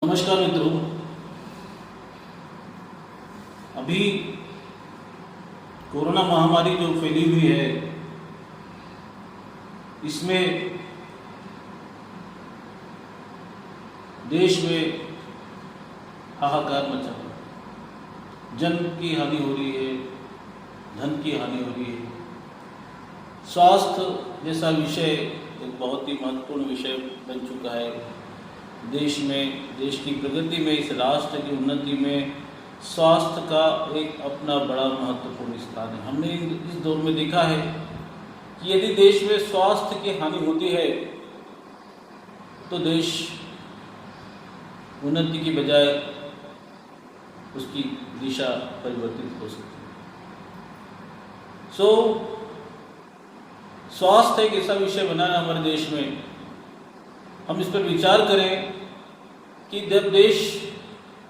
नमस्कार मित्रों। अभी कोरोना महामारी जो फैली हुई है, इसमें देश में हाहाकार मचा हुआ है। जन की हानि हो रही है, धन की हानि हो रही है। स्वास्थ्य जैसा विषय एक बहुत ही महत्वपूर्ण विषय बन चुका है। देश में, देश की प्रगति में, इस राष्ट्र की उन्नति में स्वास्थ्य का एक अपना बड़ा महत्वपूर्ण स्थान है। हमने इस दौर में देखा है कि यदि देश में स्वास्थ्य की हानि होती है तो देश उन्नति की बजाय उसकी दिशा परिवर्तित हो सकती है। स्वास्थ्य एक ऐसा विषय बना है हमारे देश में, हम इस पर विचार करें कि जब देश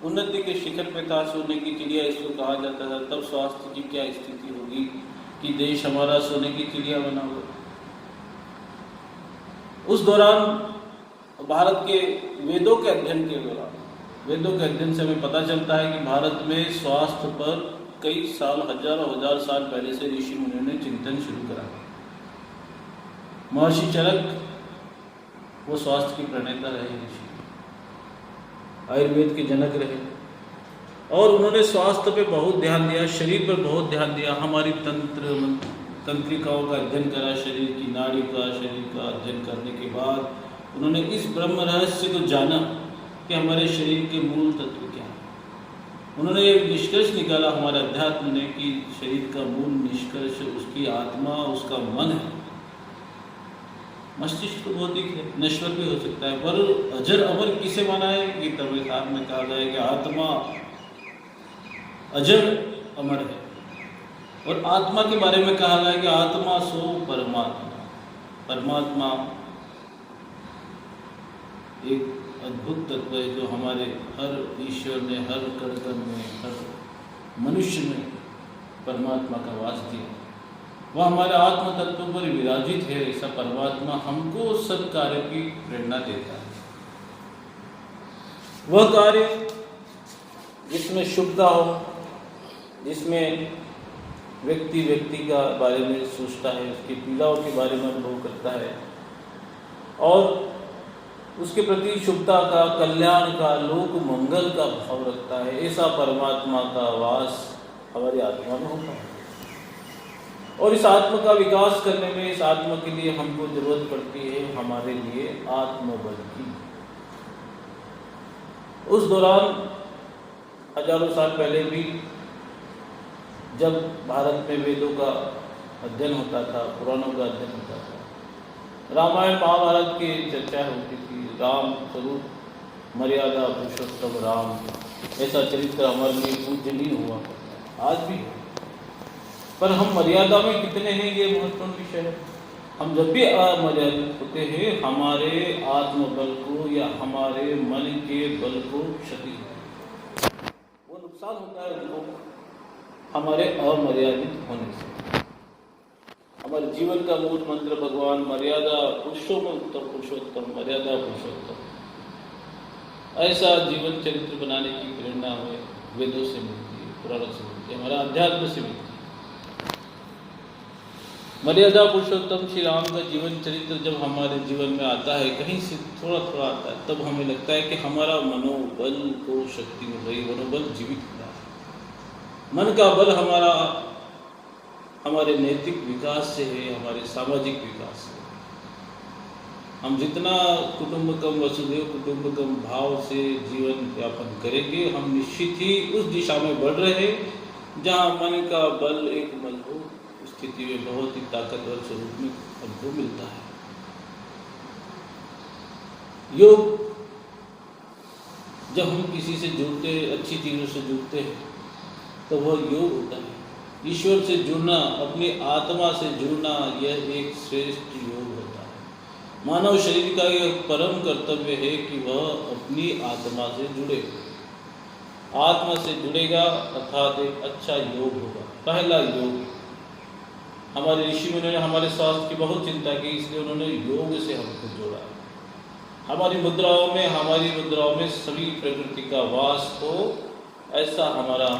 उन्नति के शिखर पर था, सोने की चिड़िया इसको कहा जाता था, तब स्वास्थ्य की क्या स्थिति होगी कि देश हमारा सोने की चिड़िया बना हुआ। उस दौरान भारत के वेदों के अध्ययन से हमें पता चलता है कि भारत में स्वास्थ्य पर कई साल, हजारों हजार साल पहले से ऋषि मुनियों ने चिंतन शुरू करा। महर्षि चरक वो स्वास्थ्य की प्रणेता रहे, आयुर्वेद के जनक रहे, और उन्होंने स्वास्थ्य पे बहुत ध्यान दिया, शरीर पर बहुत ध्यान दिया। हमारी तंत्रिकाओं का अध्ययन करा, शरीर की नाड़ी का, शरीर का अध्ययन करने के बाद उन्होंने इस ब्रह्म रहस्य को जाना कि हमारे शरीर के मूल तत्व क्या हैं। उन्होंने एक निष्कर्ष निकाला हमारे अध्यात्म ने कि शरीर का मूल निष्कर्ष उसकी आत्मा, उसका मन है। मस्तिष्क तो भौतिक है, नश्वर भी हो सकता है, पर अजर अमर किसे माना है? गीता में साथ में कहा गया है कि आत्मा अजर अमर है, और आत्मा के बारे में कहा गया है कि आत्मा सो परमात्मा। परमात्मा एक अद्भुत तत्व है जो हमारे हर ईश्वर ने, हर कण में, हर मनुष्य में परमात्मा का वास दिया। वह हमारे आत्म तत्व पर विराजित है। ऐसा परमात्मा हमको सत्कार्य की प्रेरणा देता है। वह कार्य जिसमें शुभता हो, जिसमें व्यक्ति का बारे में सोचता है, उसकी पीड़ाओं के बारे में अनुभव करता है और उसके प्रति शुभता का, कल्याण का, लोक मंगल का भाव रखता है, ऐसा परमात्मा का वास हमारी आत्मा में होता है। और इस आत्मा का विकास करने में, इस आत्मा के लिए हमको जरूरत पड़ती है हमारे लिए आत्मबल की। उस दौरान हजारों साल पहले भी जब भारत में वेदों का अध्ययन होता था, पुराणों का अध्ययन होता था, रामायण महाभारत की चर्चा होती थी। राम स्वरूप मर्यादा पुरुषोत्तम राम, ऐसा चरित्र हमारे लिए पूजनीय हुआ करता है, आज भी है। पर हम मर्यादा में कितने हैं, ये महत्वपूर्ण विषय है। हम जब भी अमर्यादित होते हैं, हमारे आत्मबल को या हमारे मन के बल को क्षति होती है, वो नुकसान होता है उनको हमारे अमर्यादित होने से। हमारे जीवन का मूल मंत्र भगवान मर्यादा पुरुषोत्तम, मर्यादा पुरुषोत्तम। ऐसा जीवन चरित्र बनाने की प्रेरणा हमें वेदों से मिलती है, पुराणों से मिलती है, हमारा अध्यात्म से मिलती है। मर्यादा पुरुषोत्तम श्री राम का जीवन चरित्र जब हमारे जीवन में आता है, कहीं से थोड़ा थोड़ा आता है, तब हमें लगता है कि हमारा मनोबल को शक्ति मिल रही, मनोबल जीवित हो रहा है। मन का बल हमारा हमारे नैतिक विकास से है, हमारे सामाजिक विकास से। हम जितना कुटुंबकम वसुधैव कुटुंबकम भाव से जीवन यापन करेंगे, हम निश्चित ही उस दिशा में बढ़ रहे हैं जहाँ मन का बल एक मजबूत स्थिति में बहुत ही ताकतवर स्वरूप में हमको मिलता है। योग, जब हम किसी से जुड़ते हैं, अच्छी चीज़ों से जुड़ते हैं, तो वह योग होता है। ईश्वर से जुड़ना, अपनी आत्मा से जुड़ना, यह एक श्रेष्ठ योग होता है। मानव शरीर का यह परम कर्तव्य है कि वह अपनी आत्मा से जुड़े। आत्मा से जुड़ेगा अर्थात एक अच्छा योग होगा। पहला योग, हमारे ऋषि मुनियों ने हमारे स्वास्थ्य की बहुत चिंता की, इसलिए उन्होंने योग से हमको जोड़ा। हमारी मुद्राओं में सभी प्रकृति का वास हो, ऐसा हमारा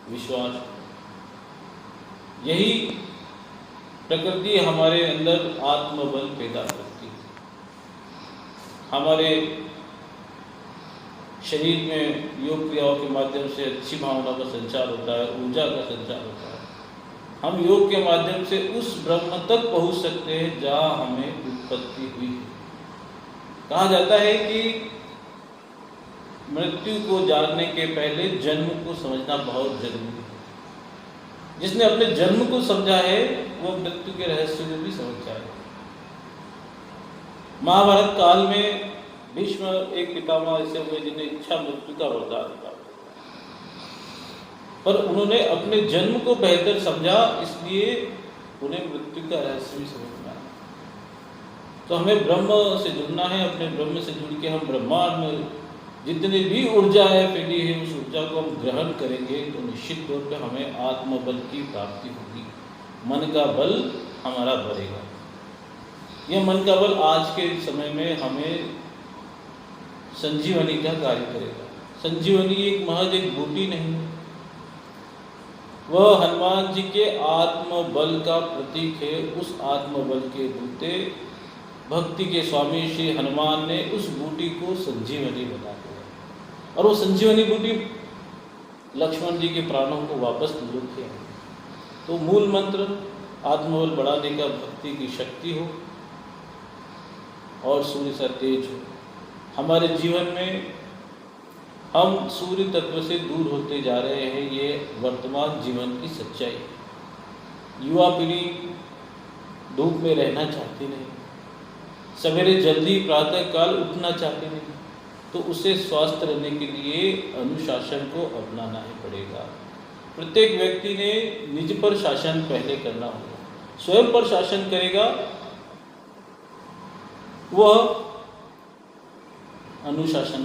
विश्वास। यही प्रकृति हमारे अंदर आत्मबल पैदा करती है। हमारे शरीर में योग क्रियाओं के माध्यम से अच्छी भावना का संचार होता है, ऊर्जा का संचार होता है। हम योग के माध्यम से उस ब्रह्म तक पहुंच सकते हैं जहां हमें उत्पत्ति हुई है। कहा जाता है कि मृत्यु को जानने के पहले जन्म को समझना बहुत जरूरी है। जिसने अपने जन्म को समझा है वो मृत्यु के रहस्य को भी समझ जाए। महाभारत काल में भीष्म एक पितामह ऐसे हुए जिन्हें इच्छा मृत्यु का वरदान था, पर उन्होंने अपने जन्म को बेहतर समझा, इसलिए उन्हें मृत्यु का रहस्य भी समझना है। तो हमें ब्रह्म से जुड़ना है। अपने ब्रह्म से जुड़ के हम ब्रह्मांड में जितनी भी ऊर्जा है फैली है, उस ऊर्जा को हम ग्रहण करेंगे तो निश्चित तौर पे हमें आत्मबल की प्राप्ति होगी। मन का बल हमारा बढ़ेगा। यह मन का बल आज के समय में हमें संजीवनी का कार्य करेगा। संजीवनी एक महज एक बूटी नहीं है, वह हनुमान जी के आत्मबल का प्रतीक है। उस आत्मबल के बूते भक्ति के स्वामी श्री हनुमान ने उस बूटी को संजीवनी बना दिया, और वो संजीवनी बूटी लक्ष्मण जी के प्राणों को वापस लौट किया। तो मूल मंत्र आत्मबल बढ़ाने का भक्ति की शक्ति हो और सूर्य सा तेज हो। हमारे जीवन में हम सूर्य तत्व से दूर होते जा रहे हैं, ये वर्तमान जीवन की सच्चाई। युवा पीढ़ी धूप में रहना चाहती नहीं, सवेरे जल्दी प्रातः काल उठना चाहती नहीं, तो उसे स्वस्थ रहने के लिए अनुशासन को अपनाना ही पड़ेगा। प्रत्येक व्यक्ति ने निज पर शासन पहले करना होगा। स्वयं पर शासन करेगा वह अनुशासन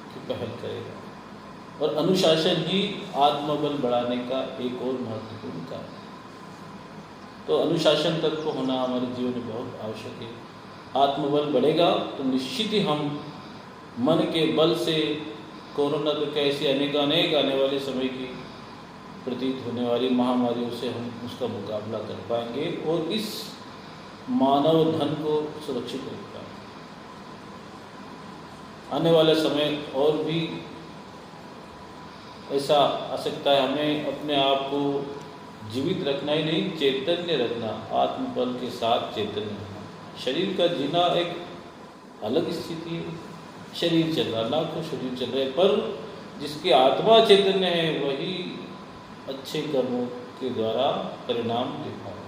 की पहल करेगा, और अनुशासन ही आत्मबल बढ़ाने का एक और महत्वपूर्ण कार्य है। तो अनुशासन तत्व होना हमारे जीवन में बहुत आवश्यक है। आत्मबल बढ़ेगा तो निश्चित ही हम मन के बल से कोरोना तो कैसे अनेक आने वाले समय की प्रतीत होने वाली महामारियों से हम उसका मुकाबला कर पाएंगे और इस मानव धन को सुरक्षित रख पाएंगे। आने वाले समय और भी ऐसा आ सकता है। हमें अपने आप को जीवित रखना ही नहीं, चैतन्य रखना, आत्मबल के साथ चैतन्य रखना। शरीर का जीना एक अलग स्थिति है। शरीर चल रहा, लाखों शरीर चल रहे, पर जिसकी आत्मा चैतन्य है वही अच्छे कर्मों के द्वारा परिणाम दिखाए,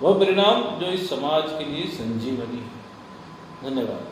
वह परिणाम जो इस समाज के लिए संजीवनी है। धन्यवाद।